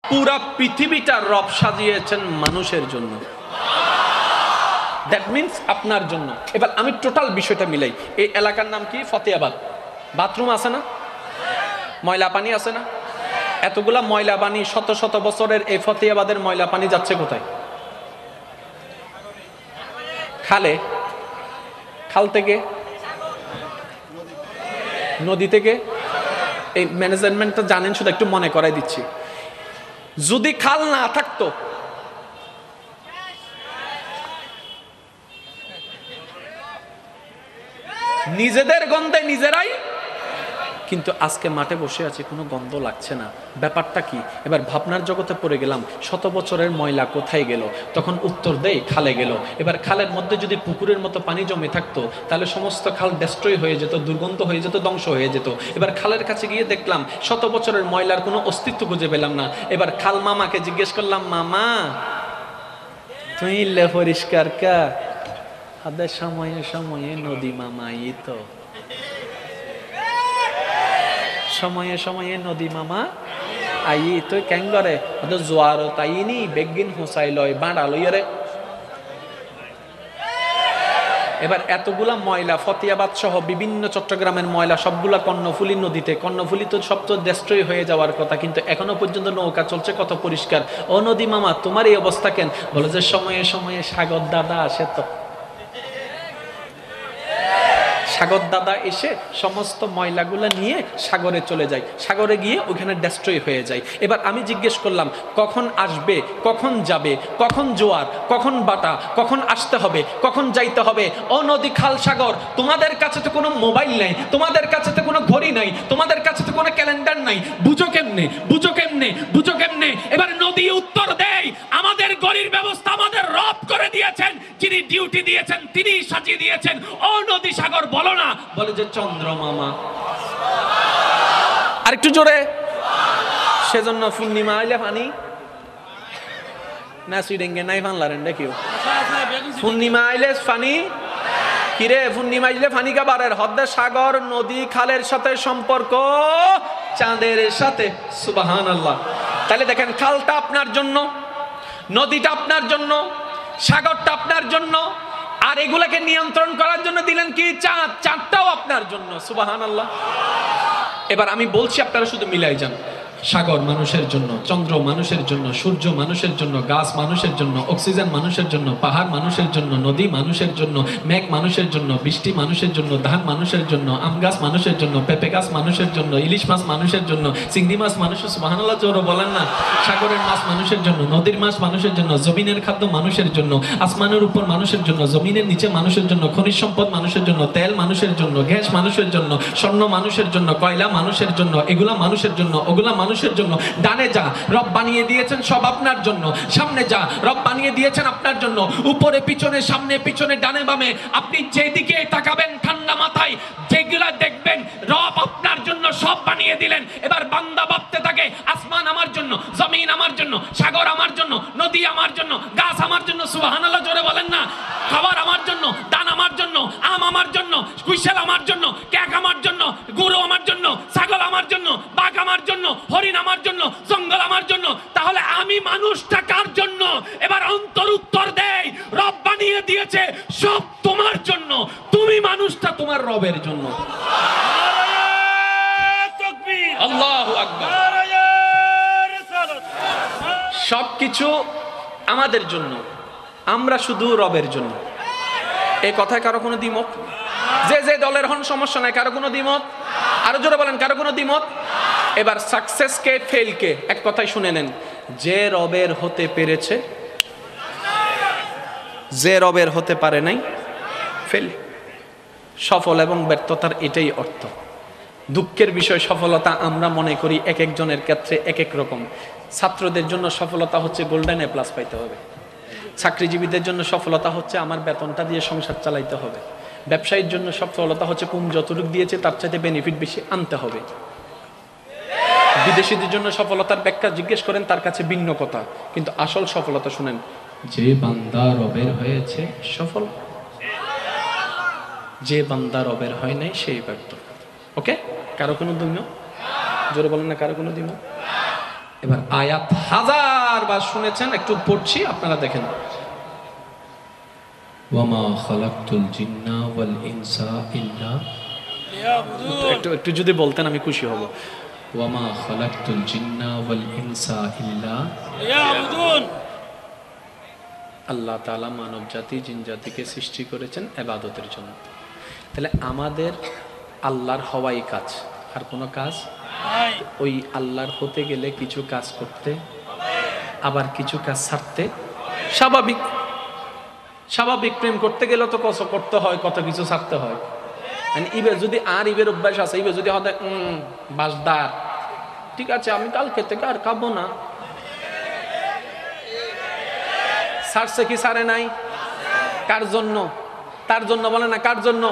পুরা পৃথিবীটা রব সাজিয়েছেন মানুষের জন্য। দ্যাট মিনস আপনার জন্য। এবার আমি টোটাল বিষয়টা মিলাই। এই এলাকার নাম কি? ফতেয়াবাদ। বাথরুম আছে না? ময়লা পানি আছে না? এতগুলা ময়লা পানি, শত শত বছরের এই ফতেয়াবাদের ময়লা পানি যাচ্ছে কোথায়? খালে। খাল থেকে? নদী থেকে? এই ম্যানেজমেন্টটা জানেন, শুধু একটু মনে করাই দিচ্ছি। যদি খাল না থাকতো, নিজেদের গন্ধে নিজেরাই, কিন্তু আজকে মাঠে বসে আছি, কোনো গন্ধ লাগছে না। ব্যাপারটা কি? এবার ভাবনার জগতে পড়ে গেলাম, শত বছরের ময়লা কোথায় গেল? তখন উত্তর দেই খালে গেল। এবার খালের মধ্যে যদি পুকুরের মতো পানি জমে থাকতো, তাহলে সমস্ত খাল ডেস্ট্রয় হয়ে যেত, দুর্গন্ধ হয়ে যেত, ধ্বংস হয়ে যেত। এবার খালের কাছে গিয়ে দেখলাম শত বছরের ময়লার কোনো অস্তিত্ব খুঁজে পেলাম না। এবার খাল মামাকে জিজ্ঞেস করলাম, মামা তুই পরিষ্কার কা? আদে সময়ে সময়ে নদী মামাই তো, সময়ে সময়ে নদী মামা আই তো কেন করে জোয়ার তাই নি বেগিন হোসাই লয় বাঁড়া লইয়ারে। এবার এতগুলা ময়লা, ফতেয়াবাদ সহ বিভিন্ন চট্টগ্রামের ময়লা সবগুলা কর্ণফুলী নদীতে। কর্ণফুলী তো সব তো ডেস্ট্রয় হয়ে যাওয়ার কথা, কিন্তু এখনো পর্যন্ত নৌকা চলছে, কত পরিষ্কার। ও নদী মামা তোমার এই অবস্থা কেন? বলে যে সময়ে সময়ে সাগর দাদা আসে তো, সাগর দাদা এসে সমস্ত ময়লাগুলো নিয়ে সাগরে চলে যায়, সাগরে গিয়ে ওখানে ডেস্ট্রয় হয়ে যায়। এবার আমি জিজ্ঞেস করলাম কখন আসবে, কখন যাবে, কখন জোয়ার, কখন বাটা, কখন আসতে হবে, কখন যাইতে হবে? ও নদী খাল সাগর, তোমাদের কাছে তো কোনো মোবাইল নাই, তোমাদের কাছে তো কোনো ঘড়ি নাই, তোমাদের কাছে তো কোনো ক্যালেন্ডার নাই, বুঝো কেমনে, বুঝো কেমনে, বুঝো কেমনে? এবার নদী উত্তর দেয়, আমাদের ঘড়ির ব্যবস্থা আমাদের রব করে দিয়েছেন, যিনি ডিউটি দিয়েছেন তিনি সাজিয়ে দিয়েছেন। ও নদী সাগর বলো না, বলে যে চন্দ্রমামা। আর একটু জোরে। সেজন্য পূর্ণিমা আইলে পানি না সুইডেঙ্গে নাই ফানলারেন দেখিও। পূর্ণিমা আইলে পানি কিরে? পূর্ণিমা আইলে পানি কাবারের হদ্দে সাগর নদী খালের সাথে সম্পর্ক চাঁদের সাথে। সুবহানাল্লাহ। তাহলে দেখেন, খালটা আপনার জন্য, নদীটা আপনার জন্য, সাগরটা আপনার জন্য, আর এগুলাকে নিয়ন্ত্রণ করার জন্য দিলেন কি? চাঁদ। চাঁদটাও আপনার জন্য। সুবহানাল্লাহ। এবার আমি বলছি, আপনারা শুধু মিলাই যান। সাগর মানুষের জন্য, চন্দ্র মানুষের জন্য, সূর্য মানুষের জন্য, গাছ মানুষের জন্য, অক্সিজেন মানুষের জন্য, পাহাড় মানুষের জন্য, নদী মানুষের জন্য, মেঘ মানুষের জন্য, বৃষ্টি মানুষের জন্য, ধান মানুষের জন্য, আম গাছ মানুষের জন্য, পেঁপে গাছ মানুষের জন্য, ইলিশ মাছ মানুষের জন্য, চিংড়ি মাছ মানুষের। সুবহানাল্লাহ জোরে বলেন না। সাগরের মাছ মানুষের জন্য, নদীর মাছ মানুষের জন্য, জমিনের খাদ্য মানুষের জন্য, আসমানের উপর মানুষের জন্য, জমিনের নিচে মানুষের জন্য, খনিজ সম্পদ মানুষের জন্য, তেল মানুষের জন্য, গ্যাস মানুষের জন্য, স্বর্ণ মানুষের জন্য, কয়লা মানুষের জন্য, এগুলা মানুষের জন্য, ওগুলা মানুষের জন্য। ডানে যা রব বানিয়ে দিয়েছেন সব আপনার জন্য, সামনে যা রব বানিয়ে দিয়েছেন আপনার জন্য, উপরে পিছনে, সামনে পিছনে, ডানে বামে, আপনি যেদিকে তাকাবেন ঠান্ডা মাথায় যেগুলা দেখবেন রব আপনার জন্য সব বানিয়ে দিলেন। এবার বান্দা ভাবতে থাকে আসমান আমার জন্য, জমিন আমার জন্য, সাগর আমার জন্য, নদী আমার জন্য, গাছ আমার জন্য। সুবহানাল্লাহ জোরে বলেন না। খাবার আমার জন্য, দান আমার জন্য, আম আমার জন্য, কুইশাল আমার জন্য, ক্যাক আমার জন্য, গরু আমার জন্য, ছাগল আমার জন্য, বাঘ আমার জন্য, হরিণ আমার জন্য, জঙ্গল আমার জন্য। তাহলে আমি মানুষটা কার জন্য? এবার অন্তর উত্তর দেয়, রব বানিয়ে দিয়েছে সব তোমার জন্য, তুমি মানুষটা তোমার রবের জন্য। আল্লাহু আকবার। সবকিছু আমাদের জন্য, আমরা শুধু রবের জন্য। এই কথায় কারো কোনো দ্বিমত? যে যে দলের হন সমস্যা নাই, কারো কোনো দ্বিমত? আরো জোরে বলেন, কারো কোনো দ্বিমত? এবার সাকসেস কে ফেল কে এক কথায় শুনে নেন। যে রবের হতে পেরেছে, যে রবের হতে পারে নাই ফেল। সফল এবং ব্যর্থতার এটাই অর্থ। দুঃখের বিষয়, সফলতা আমরা মনে করি এক একজনের ক্ষেত্রে এক এক রকম। ছাত্রদের জন্য সফলতা হচ্ছে গোল্ডেন এ প্লাস পাইতে হবে, চাকরিজীবীদের জন্য সফলতা হচ্ছে আমার বেতনটা দিয়ে সংসার চালাইতে হবে, ব্যবসায়ীর জন্য সফলতা হচ্ছে পুম যতটুকু দিয়েছে তার চাইতে বেনিফিট বেশি আনতে হবে, বিদেশিদের জন্য সফলতার ব্যাখ্যা জিজ্ঞেস করেন, তার কাছে ভিন্ন কথা। কিন্তু আসল সফলতা শুনেন, যে বান্দা রবের হয়েছে সফল, যে বান্দা রবের হয় নাই সেই ব্যর্থ। ওকে? কারো কোনো দ্বিমত? জোরে বলেন না, কারো কোনো দ্বিমত? এবার আয়াত হাজারবার শুনেছেন, একটু পড়ছি আপনারা দেখেন। ওয়ামা খালাকতুল জিন্না ওয়াল ইনসা ইল্লা লিয়াবুদুন। একটু যদি বলতেন আমি খুশি হব। ওয়ামা খালাকতুল জিন্না ওয়াল ইনসা ইল্লা লিয়াবুদুন। আল্লাহ তাআলা মানব জাতি জিন জাতিকে সৃষ্টি করেছেন ইবাদতের জন্য। তাহলে আমাদের আল্লাহর হওয়াই কাজ, আর কোনো কাজ নাই। ওই আল্লাহর হতে গেলে কিছু কাজ করতে, আবার কিছু কাজ ছাড়তে স্বাভাবিক। স্বাভাবিক প্রেম করতে গেলে তো কত করতে হয়, কত কিছু ছাড়তে হয়। ইবে যদি আর ইবের অভ্যাস আছে, ইবে যদি হতে বাসদার, ঠিক আছে আমি কালকে থেকে আর খাবো না, ছাড়ছে কি ছাড়ে নাই? কার জন্য? তার জন্য বলে না, কার জন্য?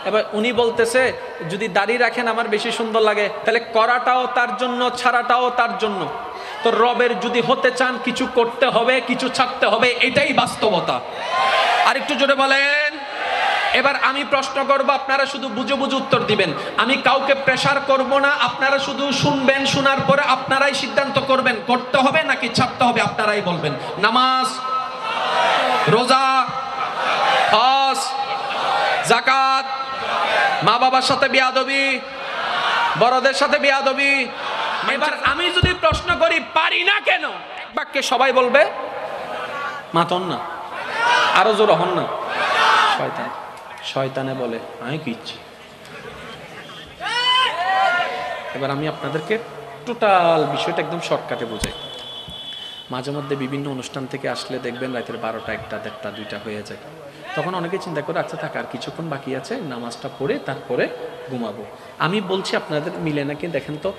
এবার উনি বলতেছে যদি দাড়ি রাখেন আমার বেশি সুন্দর লাগে, তাহলে করাটাও তার জন্য, ছাড়াটাও তার জন্য। তো রবের যদি হতে চান কিছু করতে হবে, কিছু ছাড়তে হবে, এটাই বাস্তবতা। আর একটু জোরে বলেন। এবার আমি প্রশ্ন করব, আপনারা শুধু বুঝে বুঝে উত্তর দিবেন। আমি কাউকে প্রেসার করব না, আপনারা শুধু শুনবেন, শোনার পরে আপনারাই সিদ্ধান্ত করবেন করতে হবে নাকি ছাড়তে হবে, আপনারাই বলবেন। নামাজ, রোজা, হজ, যাকাত, মা বাবার সাথে বেয়াদবি, বড়দের সাথে বেয়াদবি। এবার আমি যদি প্রশ্ন করি পারি না কেন, এক বাক্যে সবাই বলবে মাতন না, আরো জোর হন না, শয়তান। শয়তানে বলে আমি কি ইচ্ছি। এবার আমি আপনাদেরকে টোটাল বিষয়টা একদম শর্টকাটে বোঝাই। মাঝে মধ্যে বিভিন্ন অনুষ্ঠান থেকে আসলে দেখবেন রাতের 12টা, 1টা, 1:30, 2টা হয়ে যায়। তখন অনেকে চিন্তা করে আচ্ছা থাক, আর কিছুক্ষণ বাকি আছে, নামাজটা পড়ে তারপরে ঘুমাবো। আমি বলছি আপনাদের মিলে নাকি দেখেন তো,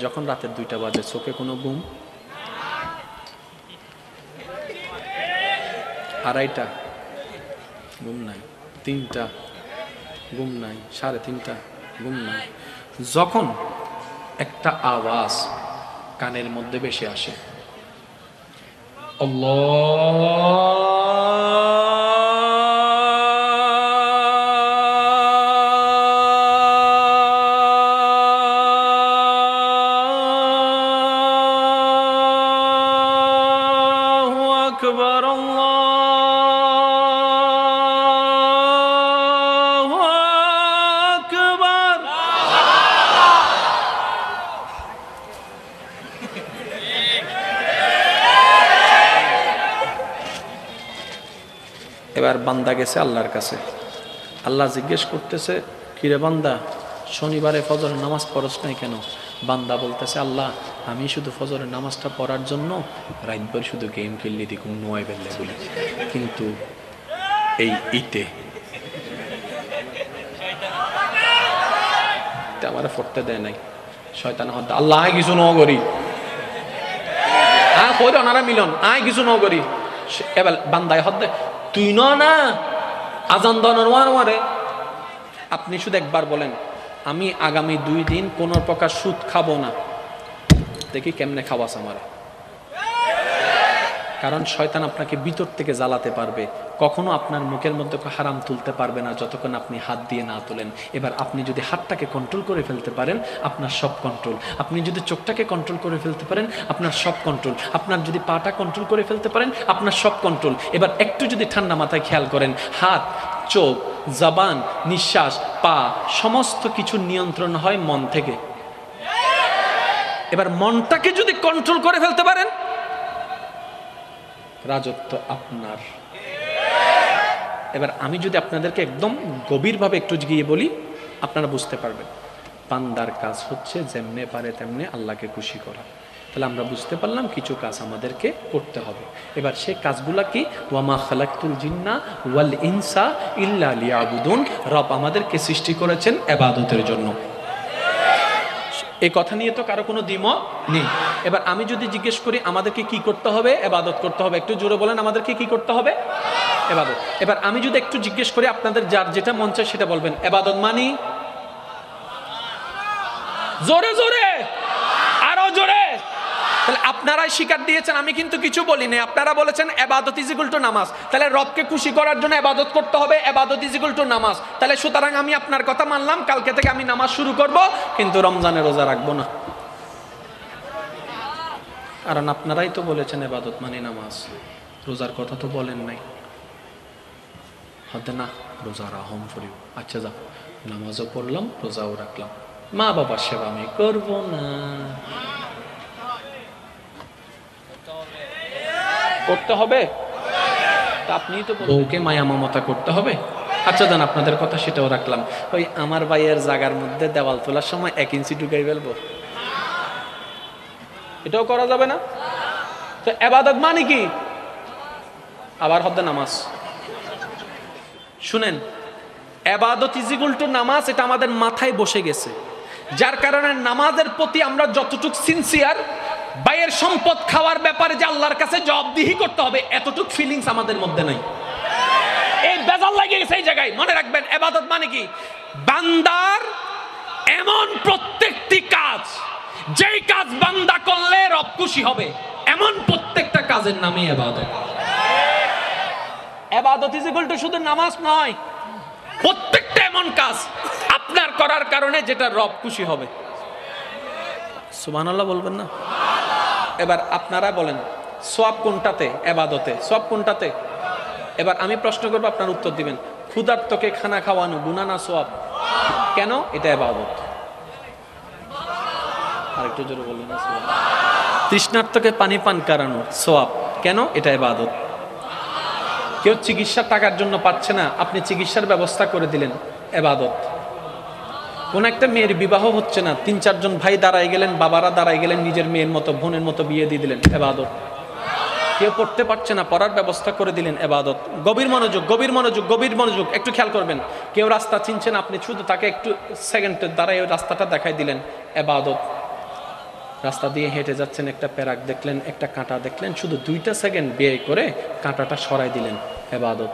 যখন রাতের 2টা বাজে চোখে কোনো ঘুম? 2:30 ঘুম নাই, 3টা ঘুম নাই, 3:30 ঘুম নাই। যখন একটা আওয়াজ কানের মধ্যে ভেসে আসে, আল্লাহু আকবার, আল্লাহু আকবার। এবার বান্দা গেছে আল্লাহর কাছে, আল্লাহ জিজ্ঞেস করতেছে কিরে বান্দা, শনিবারে ফজরের নামাজ পড়ছ নাই কেন? বান্দা বলতেছে আল্লাহ আমি শুধু ফজরের নামাজটা পড়ার জন্য রাতভর শুধু গেম খেললি দেখুন নোয়াই বেললে বলি, কিন্তু এই ইতে আমার পড়তে দেয় নাই। শয়তান হদ আল্লাহ আয় কিছু নগরি, হ্যাঁ কই ওনারা মিলন আয় কিছু নগরি। এবার বান্দায় হদ তুই না আজান দনের মারে। আপনি শুধু একবার বলেন আমি আগামী 2 দিন কোন প্রকার সুদ খাবো না, দেখি কেমনে খাওয়াস আমার। কারণ শয়তান আপনাকে ভিতর থেকে জ্বালাতে পারবে, কখনো আপনার মুখের মধ্যে হারাম তুলতে পারবে না যতক্ষণ আপনি হাত দিয়ে না তোলেন। এবার আপনি যদি হাতটাকে কন্ট্রোল করে ফেলতে পারেন আপনার সব কন্ট্রোল, আপনি যদি চোখটাকে কন্ট্রোল করে ফেলতে পারেন আপনার সব কন্ট্রোল, আপনার যদি পাটা কন্ট্রোল করে ফেলতে পারেন আপনার সব কন্ট্রোল। এবার একটু যদি ঠান্ডা মাথায় খেয়াল করেন, হাত, চোখ, জবান, নিঃশ্বাস, পা সমস্ত কিছু নিয়ন্ত্রণ হয় মন থেকে। এবার মনটাকে যদি কন্ট্রোল করে ফেলতে পারেন রাজত্ব আপনার। এবার আমি যদি আপনাদেরকে একদম গভীরভাবে একটু গিয়ে বলি আপনারা বুঝতে পারবেন। বান্দার কাজ হচ্ছে যেমনে পারে তেমনে আল্লাহকে খুশি করা। তাহলে আমরা বুঝতে পারলাম কিছু কাজ আমাদেরকে করতে হবে। এবার সেই কাজগুলা কি? ওয়ামা খালাকতুল জিন্না ওয়াল ইনসা ইল্লা লিয়াবুদুন। রব আমাদেরকে সৃষ্টি করেছেন ইবাদতের জন্য। এই কথা নিয়ে তো কারো কোনো দ্বিমত নেই। এবার আমি যদি জিজ্ঞেস করি আমাদেরকে কি করতে হবে? ইবাদত করতে হবে। একটু জোরে বলেন আমাদেরকে কি করতে হবে? ইবাদত। এবার আমি যদি একটু জিজ্ঞেস করি আপনাদের যার যেটা মন চায় সেটা বলবেন। ইবাদত মানি জোরে জোরে, আরো জোরে। তাহলে আপনারাই স্বীকার দিয়েছেন, আমি কিন্তু কিছু বলিনি। আপনারা বলেছেন ইবাদত ইজ ইকুয়াল টু নামাজ। তাহলে রবকে খুশি করার জন্য ইবাদত করতে হবে, ইবাদত ইজ ইকুয়াল টু নামাজ। তাহলে সুতরাং আমি আপনার কথা মানলাম, কালকে থেকে আমি নামাজ শুরু করব, কিন্তু রমজানের রোজা রাখবো না। কারণ আপনারাই তো বলেছেন ইবাদত মানে নামাজ, রোজার কথা তো বলেন নাই। হতে না রোজা রাহম করিও, আচ্ছা যাও নামাজও পড়লাম রোজাও রাখলাম, মা বাবার সেবা আমি করব না, করতে হবে? তা আপনি তো বউকে মায়া মমতা করতে হবে। আচ্ছা যান আপনাদের কথা সেটাও রাখলাম, ওই আমার ভাইয়ের জায়গার মধ্যে দেওয়াল তোলার সময় 1 ইঞ্চি ঢুকাই ফেলবো, এটাও করা যাবে না? তো ইবাদত মানে কি? আবার হদ্দে নামাজ। শুনেন, ইবাদত ইজ ইকুয়াল টু নামাজ, এটা আমাদের মাথায় বসে গেছে, যার কারণে নামাজের প্রতি আমরা যতটুক সিনসিয়ার, ভাইয়ের সম্পদ খাওয়ার ব্যাপারে যে আল্লাহর কাছে জবাবদিহি করতে হবে এতটুক ফিলিংস আমাদের মধ্যে নাই। এই বেজাল লাগিয়ে গেছে এই জায়গায়। মনে রাখবেন ইবাদত মানে কি? বান্দার এমন প্রত্যেকটি কাজ, যেই কাজ বান্দা করলে রব খুশি হবে, এমন প্রত্যেকটা কাজের নামই ইবাদত। ইবাদত ইজ ইকুয়াল টু শুধু নামাজ নয়, প্রত্যেকটা এমন কাজ আপনার করার কারণে যেটা রব খুশি হবে। সুবহানাল্লাহ বলবেন না? এবার আপনারা বলেন সওয়াব কোনটাতে? ইবাদতে। সওয়াব কোনটাতে? এবার আমি প্রশ্ন করব, আপনার উত্তর দিবেন। ক্ষুধার্তকে খানা খাওয়ানো গুনাহ না সওয়াব? কেন? এটা ইবাদত। আরেকটু জোরে বলবেন না? তৃষ্ণার্তকে পানি পান করানো সওয়াব। কেন? এটা ইবাদত। কেউ চিকিৎসার টাকার জন্য পাচ্ছে না, আপনি চিকিৎসার ব্যবস্থা করে দিলেন, ইবাদত। কোন একটা মেয়ের বিবাহ হচ্ছে না, 3-4 জন ভাই দাঁড়ায় গেলেন, বাবারা দাঁড়ায় গেলেন, নিজের মেয়ের মতো বোনের মতো বিয়ে দিয়ে দিলেন, ইবাদত। কেউ পড়তে পারছে না, পড়ার ব্যবস্থা করে দিলেন, ইবাদত। গভীর মনোযোগ, গভীর মনোযোগ, গভীর মনোযোগ, একটু খেয়াল করবেন। কেউ রাস্তা চিনছেন, আপনি শুধু তাকে একটু সেকেন্ডের দাঁড়ায় ওই রাস্তাটা দেখাই দিলেন, ইবাদত। রাস্তা দিয়ে হেঁটে যাচ্ছেন, একটা প্যারাক দেখলেন, একটা কাঁটা দেখলেন, শুধু 2টা সেকেন্ড ব্যয় করে কাঁটাটা সরাই দিলেন, ইবাদত।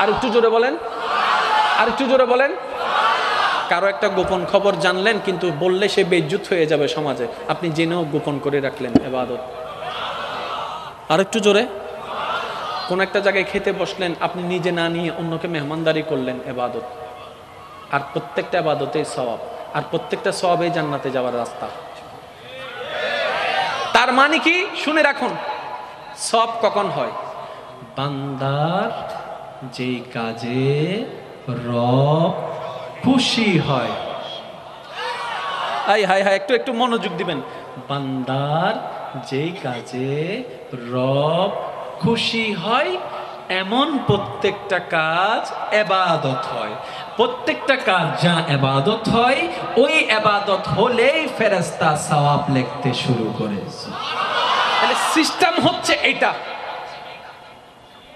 আর একটু জোরে বলেন, আর একটু জোরে বলেন। কারো একটা গোপন খবর জানলেন, কিন্তু বললে সে বেইজ্জত হয়ে যাবে সমাজে, আপনি জেনেও গোপন করে রাখলেন, ইবাদত। আর একটু জোরে। কোন একটা জায়গায় খেতে বসলেন, আপনি নিজে না নিয়ে অন্যকে মেহমানদারি করলেন, ইবাদত। আর প্রত্যেকটা ইবাদতেই সওয়াব, আর প্রত্যেকটা সওয়াবেই জান্নাতে যাওয়ার রাস্তা। তার মানে কি? শুনে রাখুন, সওয়াব কখন হয়? বান্দার যেই কাজে রব খুশি হয়। হাই হাই হাই, একটু একটু মনোযোগ দিবেন। বান্দার যেই কাজে রব খুশি হয় এমন প্রত্যেকটা কাজ ইবাদত হয়। প্রত্যেকটা কাজ যা ইবাদত হয়, ওই ইবাদত হলেই ফেরেশতা সওয়াব লিখতে শুরু করে। তাহলে সিস্টেম হচ্ছে এটা,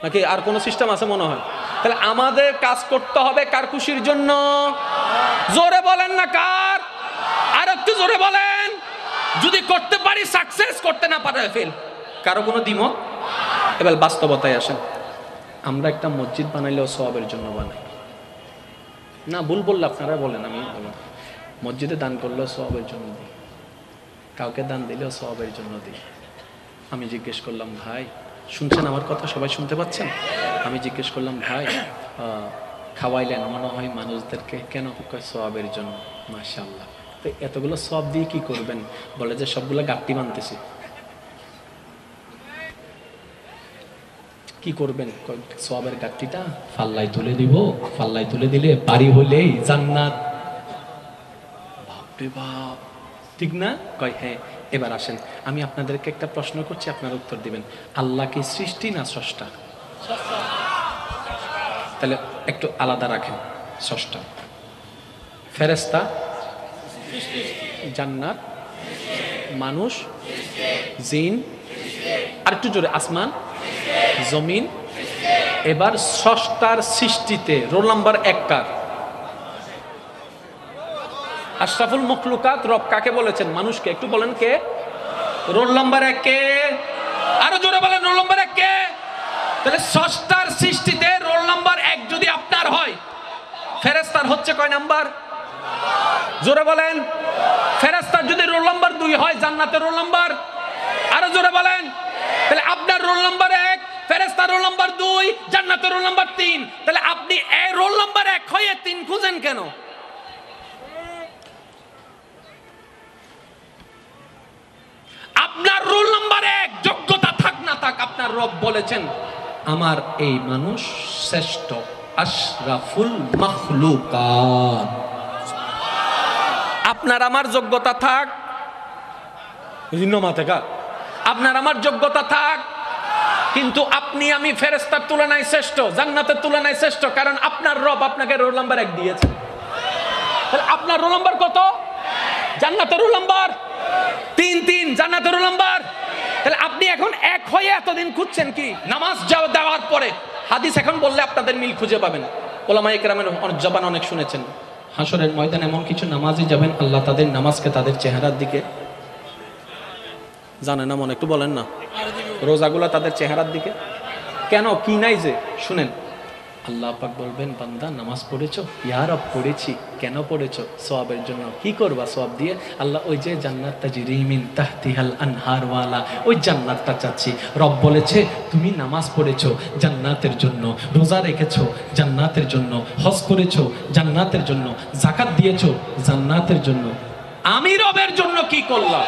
নাকি আর কোন সিস্টেম আছে মনে হয়? তাহলে আমাদের কাজ করতে হবে কার খুশির জন্য? জোরে বলেন না কার? আর একটু জোরে বলেন। যদি করতে পারি সাকসেস, করতে না পারে ফেল। কারো কোনো দ্বিমত? এবার বাস্তবতায় আসেন। আমরা একটা মসজিদ বানাইলেও সওয়াবের জন্য বানাই না? ভুল বললে আপনারা বলেন, আমি বললাম। মসজিদে দান করলেও সওয়াবের জন্য দিই, কাউকে দান দিলেও সওয়াবের জন্য দিই। আমি জিজ্ঞেস করলাম, ভাই শুনছেন আমার কথা? সবাই শুনতে পাচ্ছেন? আমি জিজ্ঞেস করলাম, ভাই খাওয়াইলেন মনে হয় মানুষদেরকে, কেন? সওয়াবের জন্য। মাশাআল্লাহ। তো এতগুলো সওয়াব দিয়ে কি করবেন? বলে যে সবগুলো গাট্টি বানতেছি। কি করবেন? সওয়াবের গাট্টিটা ফাল্লায় তুলে দিব, ফাল্লায় তুলে দিলে বাড়ি হলেই জান্নাত। বাপরে বাপ, ঠিক না? কয় হ্যাঁ। এবার আসেন, আমি আপনাদেরকে একটা প্রশ্ন করছি, আপনারা উত্তর দিবেন। আল্লাহ কি সৃষ্টি না স্রষ্টা? তাহলে একটু আলাদা রাখেন। স্রষ্টা। ফেরেশতা, জান্নাত, মানুষ, জিন, আর একটু জোরে, আসমান, জমিন। এবার স্রষ্টার সৃষ্টিতে রোল নাম্বার 1 কার? আশরাফুল মখলুকাত রব কাকে বলেছেন? মানুষকে। একটু বলেন কে? রোল নাম্বার 1 কে? আরো জোরে বলেন, রোল নাম্বার 1 কে? তাহলে স্রষ্টার সৃষ্টিতে রোল নাম্বার 1 যদি আপনার হয়, ফেরেশতার হচ্ছে কয় নাম্বার? জোরে বলেন। ফেরেশতার যদি রোল নাম্বার 2 হয়, জান্নাতের রোল নাম্বার? আরো জোরে বলেন। তাহলে আপনার রোল নাম্বার 1, ফেরেশতার রোল নাম্বার 2, জান্নাতের রোল নাম্বার 3। তাহলে আপনি এই রোল নাম্বার 1 হয়ে 3 খুঁজেন কেন? আপনার রোল নাম্বার 1, যোগ্যতা থাক না থাক, আপনার রব বলেছেন আমার এই মানুষ শ্রেষ্ঠ, আশরাফুল মাখলুকাত। আপনার আমার যোগ্যতা থাক, আপনার আমার যোগ্যতা থাক, কিন্তু আপনি আমি ফেরেশতার তুলনায় শ্রেষ্ঠ, জান্নাতের তুলনায় শ্রেষ্ঠ, কারণ আপনার রব আপনাকে রোল নাম্বার 1 দিয়েছেন। তাহলে আপনার রোল নাম্বার কত? জান্নাতের রোল নাম্বার 3 জান্নাতের রোল নাম্বার। তাহলে আপনি এখন 1 হয়ে এতদিন খুঁজছেন কি? নামাজ দেওয়ার পরে হাদিস এখন বললে আপনাদের মিল খুঁজে পাবেন। ওলামায়ে কেরামের জবান অনেক শুনেছেন, হাসরের ময়দানে এমন কিছু নামাজি যাবেন, আল্লাহ তাদের নামাজকে তাদের চেহারার দিকে, জানেন না মনে, একটু বলেন না, রোজাগুলা তাদের চেহারার দিকে। কেন? কি নাই যে, শুনেন, আল্লাহ পাক বলবেন বান্দা নামাজ পড়েছো? ইয়া রব পড়েছি। কেন পড়েছো? সওয়াবের জন্য। কি করবা সওয়াব দিয়ে? আল্লাহ ওই যে জান্নাত তাজরি মিন তাহতিহাল আনহার ওয়ালা, ওই জান্নাতটা চাচ্ছি। রব বলেছে তুমি নামাজ পড়েছো জান্নাতের জন্য, রোজা রেখেছো জান্নাতের জন্য, হজ করেছো জান্নাতের জন্য, যাকাত দিয়েছো জান্নাতের জন্য। আমি রবের জন্য কি করলাম?